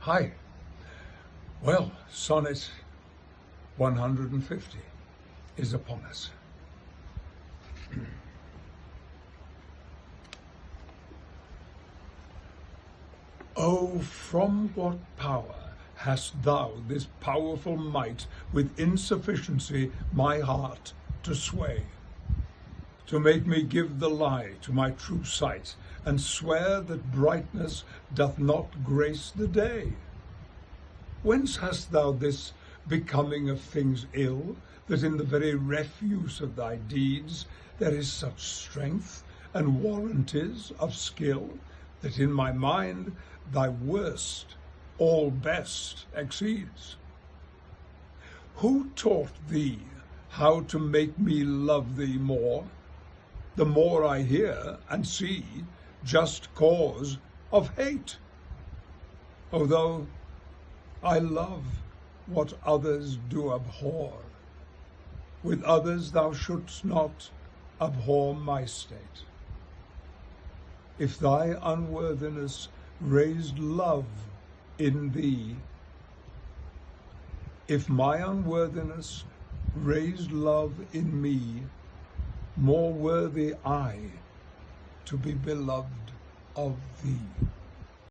Hi. Well, Sonnet 150 is upon us. Oh, from what power hast thou this powerful might with insufficiency my heart to sway, to make me give the lie to my true sight, and swear that brightness doth not grace the day? Whence hast thou this becoming of things ill, that in the very refuse of thy deeds there is such strength and warrantise of skill, that in my mind thy worst all best exceeds? Who taught thee how to make me love thee more? The more I hear and see just cause of hate. Although I love what others do abhor, with others thou shouldst not abhor my state. If thy unworthiness raised love in thee, if my unworthiness raised love in me, more worthy I to be beloved of thee.